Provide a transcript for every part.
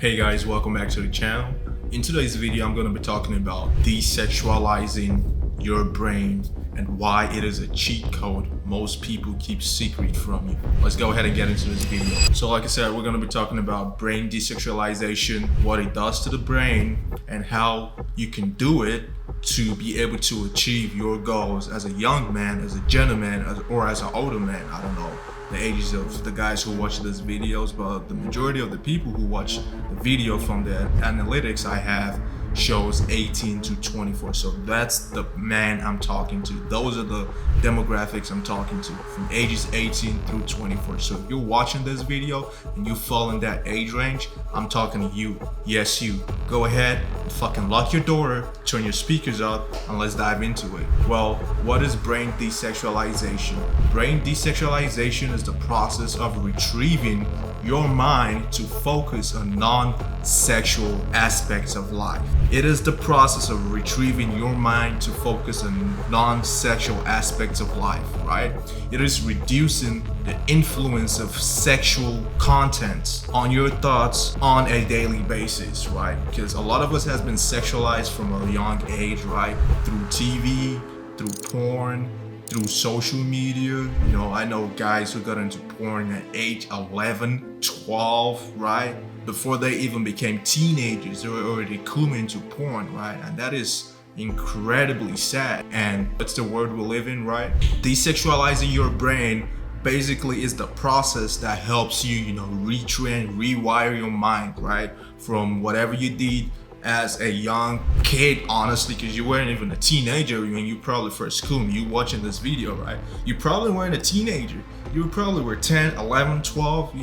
Hey guys, welcome back to the channel. In today's video, I'm going to be talking about desexualizing your brain and why it is a cheat code most people keep secret from you. Let's go ahead and get into this video. So like I said, we're going to be talking about brain desexualization, what it does to the brain, and how you can do it to be able to achieve your goals as a young man, as a gentleman, or as an older man. I don't know the ages of the guys who watch these videos, but the majority of the people who watch the video from the analytics I have shows 18 to 24. So that's the man I'm talking to. Those are the demographics I'm talking to, from ages 18 through 24. So if you're watching this video and you fall in that age range, I'm talking to you. Yes, you. Go ahead and fucking lock your door, turn your speakers up, and let's dive into it. Well, what is brain desexualization? Brain desexualization is the process of retrieving your mind to focus on non-sexual aspects of life. It is the process of retrieving your mind to focus on non-sexual aspects of life, right? It is reducing the influence of sexual content on your thoughts on a daily basis, right? Because a lot of us has been sexualized from a young age, right? Through TV, through porn, through social media. You know, I know guys who got into porn at age 11, 12, right? Before they even became teenagers, they were already coming into porn, right? And that is incredibly sad. And that's the world we live in, right? Desexualizing your brain basically is the process that helps you, retrain, rewire your mind, right? From whatever you did as a young kid, honestly, because you weren't even a teenager when you probably first come. You watching this video, right? You probably weren't a teenager. You probably were 10, 11, 12,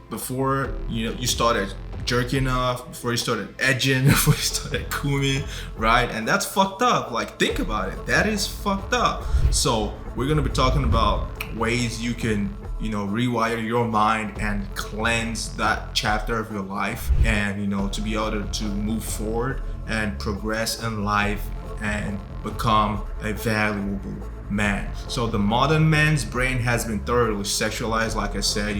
before you started jerking off, before you started edging, before you started cooming, right? And that's fucked up. Like, think about it. That is fucked up. So we're gonna be talking about ways you can rewire your mind and cleanse that chapter of your life, and to be able to move forward and progress in life and become a valuable man. So the modern man's brain has been thoroughly sexualized, like I said,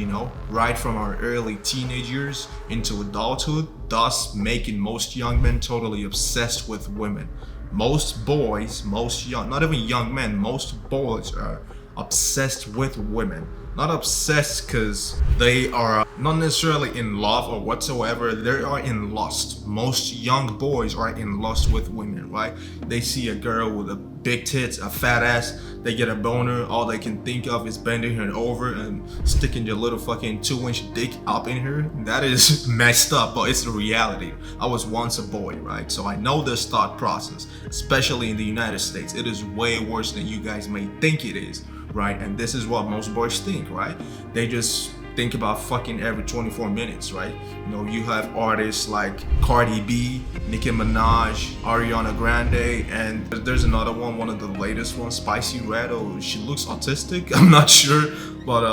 right from our early teenage years into adulthood, thus making most young men totally obsessed with women. Most boys, not even young men, most boys are obsessed with women. Not obsessed because they are not necessarily in love or whatsoever. They are in lust. Most young boys are in lust with women, right? They see a girl with a big tits, a fat ass, they get a boner. All they can think of is bending her over and sticking your little fucking 2-inch dick up in her. That is messed up, but it's the reality. I was once a boy, right? So I know this thought process, especially in the United States. It is way worse than you guys may think it is, right? And this is what most boys think, right? They just think about fucking every 24 minutes, right? You have artists like Cardi B, Nicki Minaj, Ariana Grande, and there's another one of the latest ones, Spicy Red. Oh, she looks autistic. I'm not sure, but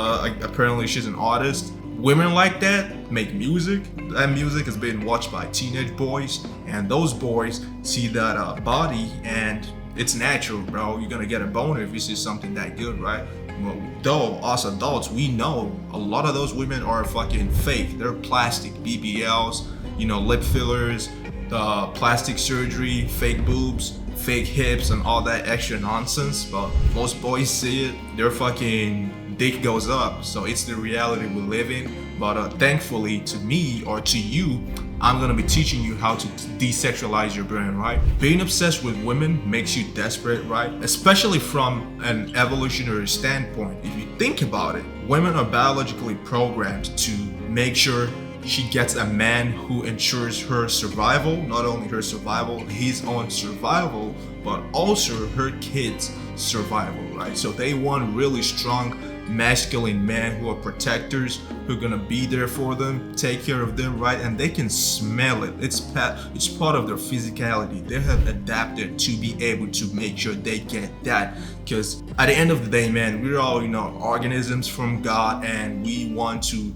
apparently she's an artist. Women like that make music. That music is being watched by teenage boys, and those boys see that body, and it's natural, bro. You're gonna get a boner if you see something that good, right? Well, though, us adults, we know a lot of those women are fucking fake. They're plastic, BBLs, lip fillers, plastic surgery, fake boobs, fake hips, and all that extra nonsense. But most boys see it, their fucking dick goes up. So it's the reality we live in. But thankfully, to me or to you, I'm gonna be teaching you how to desexualize your brain, right? Being obsessed with women makes you desperate, right? Especially from an evolutionary standpoint. If you think about it, women are biologically programmed to make sure she gets a man who ensures her survival, not only her survival, his own survival, but also her kids' survival, right? So they want really strong masculine men who are protectors, who are gonna be there for them, take care of them, right? And they can smell it. It's part of their physicality. They have adapted to be able to make sure they get that. Because at the end of the day, man, we're all organisms from God, and we want to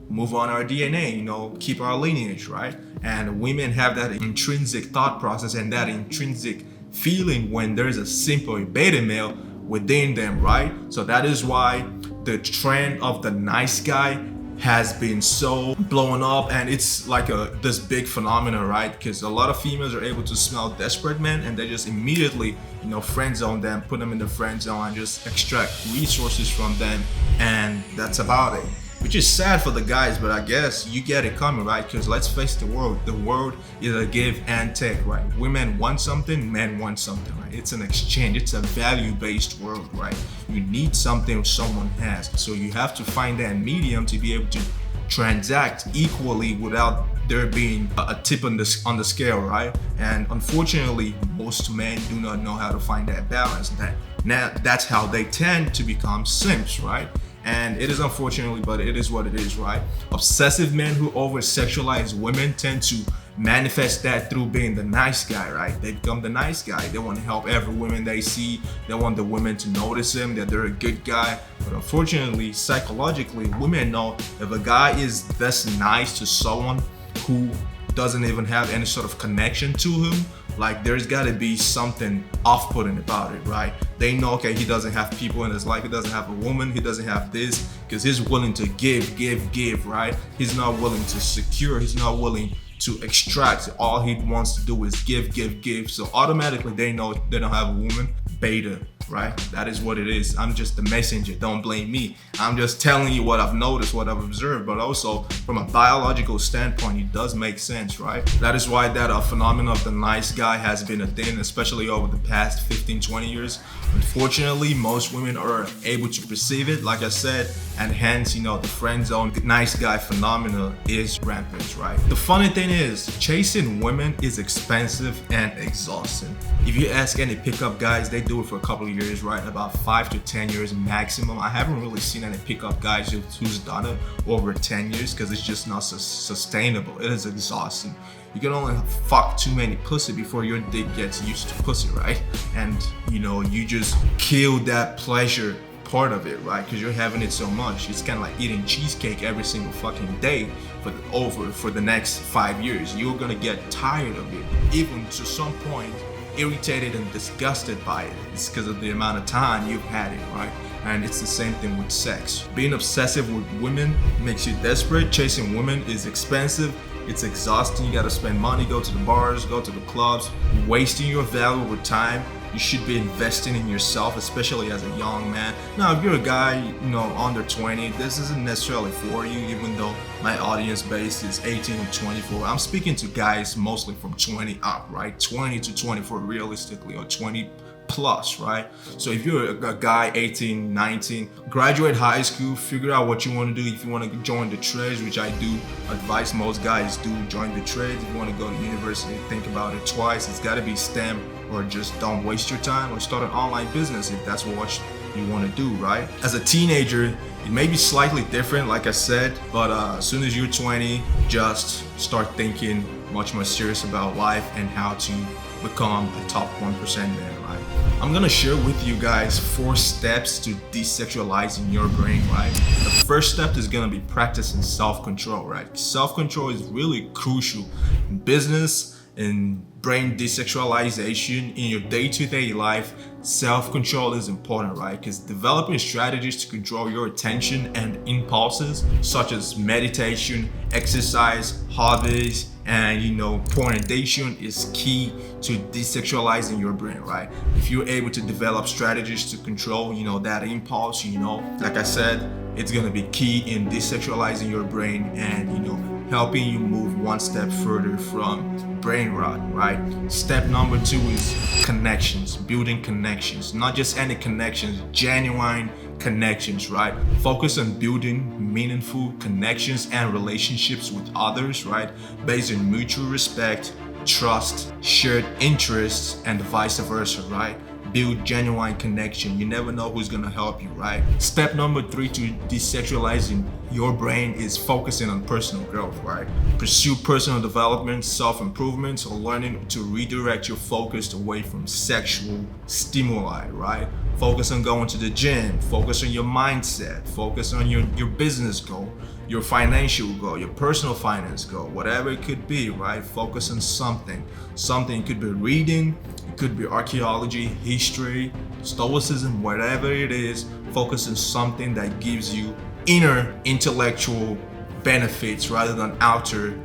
move on our DNA, keep our lineage, right? And women have that intrinsic thought process and that intrinsic feeling when there's a simple beta male within them, right? So that is why the trend of the nice guy has been so blown up, and it's like this big phenomenon, right? Because a lot of females are able to smell desperate men and they just immediately, friend zone them, put them in the friend zone, and just extract resources from them, and that's about it. Which is sad for the guys, but I guess you get it coming, right? Because let's face the world is a give and take, right? Women want something, men want something, right? It's an exchange, it's a value-based world, right? You need something someone has, so you have to find that medium to be able to transact equally without there being a tip on the scale, right? And unfortunately, most men do not know how to find that balance. That's how they tend to become simps, right? And it is unfortunately, but it is what it is, right? Obsessive men who over-sexualize women tend to manifest that through being the nice guy, right? They become the nice guy. They want to help every woman they see. They want the women to notice them, that they're a good guy. But unfortunately, psychologically, women know if a guy is this nice to someone who doesn't even have any sort of connection to him, like there's got to be something off-putting about it, right? They know, okay, he doesn't have people in his life, he doesn't have a woman, he doesn't have this, because he's willing to give, right? He's not willing to secure, he's not willing to extract. All he wants to do is give. So automatically they know they don't have a woman. Beta, right? That is what it is. I'm just the messenger. Don't blame me. I'm just telling you what I've noticed, what I've observed, but also from a biological standpoint, it does make sense, right? That is why that phenomenon of the nice guy has been a thing, especially over the past 15, 20 years. Unfortunately, most women are able to perceive it, like I said, and hence, the friend zone, nice guy phenomena is rampant, right? The funny thing is, chasing women is expensive and exhausting. If you ask any pickup guys, they do it for a couple of years, right? About 5 to 10 years maximum. I haven't really seen any pickup guys who's done it over 10 years because it's just not sustainable. It is exhausting. You can only fuck too many pussy before your dick gets used to pussy, right? And you just kill that pleasure part of it, right? Because you're having it so much. It's kind of like eating cheesecake every single fucking day for the next 5 years. You're gonna get tired of it, even to some point irritated and disgusted by it. It's because of the amount of time you've had it, right? And it's the same thing with sex. Being obsessive with women makes you desperate. Chasing women is expensive. It's exhausting. You gotta spend money, go to the bars, go to the clubs, wasting your valuable time. You should be investing in yourself, especially as a young man. Now, if you're a guy, under 20, this isn't necessarily for you, even though my audience base is 18 to 24. I'm speaking to guys mostly from 20 up, right? 20 to 24 realistically, or 20 plus, right? So if you're a guy 18, 19, graduate high school, figure out what you want to do. If you want to join the trades, which I do advise most guys do, join the trades. If you want to go to university, think about it twice. It's got to be STEM, or just don't waste your time, or start an online business if that's what you want to do, right? As a teenager, it may be slightly different, like I said, but as soon as you're 20, just start thinking much more serious about life and how to become a top 1% man, right? I'm gonna share with you guys 4 steps to desexualizing your brain, right? The first step is gonna be practicing self-control, right? Self-control is really crucial in business, in brain desexualization, in your day-to-day life. Self-control is important, right? Because developing strategies to control your attention and impulses, such as meditation, exercise, hobbies, and pornography is key to desexualizing your brain, right? If you're able to develop strategies to control that impulse, like I said, it's gonna be key in desexualizing your brain and helping you move one step further from brain rot, right? Step number 2 is connections, building connections, not just any connections, genuine connections, right? Focus on building meaningful connections and relationships with others, right? Based on mutual respect, trust, shared interests, and vice versa, right? Build genuine connection. You never know who's gonna help you, right? Step number 3 to desexualizing your brain is focusing on personal growth, right? Pursue personal development, self-improvement, or learning to redirect your focus away from sexual stimuli, right? Focus on going to the gym, focus on your mindset, focus on your business goal, your financial goal, your personal finance goal, whatever it could be, right? Focus on something. Something could be reading, it could be archaeology, history, stoicism, whatever it is. Focus on something that gives you inner intellectual benefits rather than outer,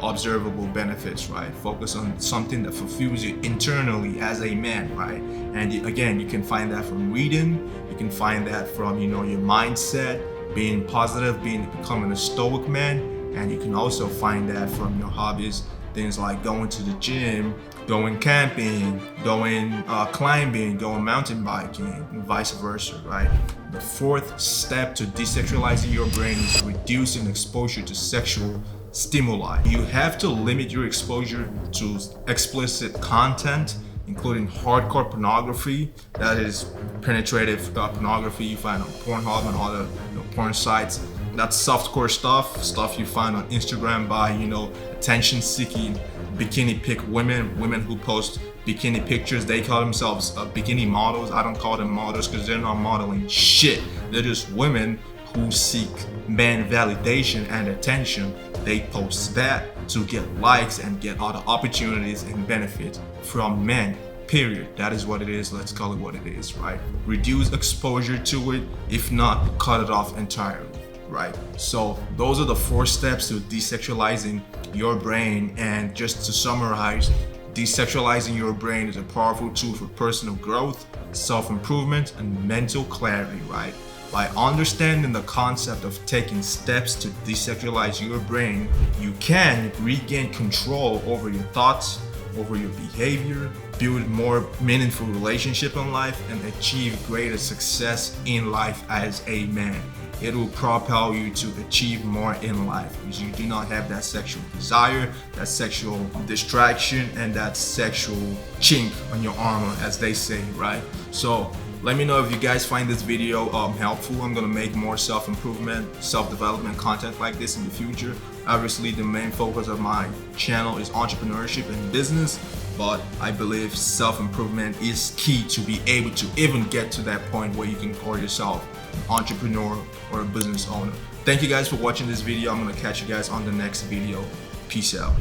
observable benefits, right? Focus on something that fulfills you internally as a man, right? And again, you can find that from reading. You can find that from, your mindset, being positive, becoming a stoic man. And you can also find that from your hobbies, things like going to the gym, going camping, going climbing, going mountain biking, and vice versa, right? The fourth step to desexualizing your brain is reducing exposure to sexual stimuli. You have to limit your exposure to explicit content, including hardcore pornography, that is penetrative pornography you find on Pornhub and other porn sites. That's softcore stuff you find on Instagram by, attention-seeking bikini pic women who post bikini pictures. They call themselves bikini models. I don't call them models because they're not modeling shit. They're just women who seek man validation and attention. They post that to get likes and get other opportunities and benefits from men. Period. That is what it is. Let's call it what it is, right? Reduce exposure to it. If not, cut it off entirely, right? So those are the 4 steps to desexualizing your brain. And just to summarize, desexualizing your brain is a powerful tool for personal growth, self-improvement, and mental clarity, right? By understanding the concept of taking steps to desexualize your brain, you can regain control over your thoughts, over your behavior, build more meaningful relationship in life, and achieve greater success in life as a man. It will propel you to achieve more in life because you do not have that sexual desire, that sexual distraction, and that sexual chink on your armor, as they say, right? So let me know if you guys find this video helpful. I'm gonna make more self-improvement, self-development content like this in the future. Obviously, the main focus of my channel is entrepreneurship and business, but I believe self-improvement is key to be able to even get to that point where you can call yourself an entrepreneur or a business owner. Thank you guys for watching this video. I'm gonna catch you guys on the next video. Peace out.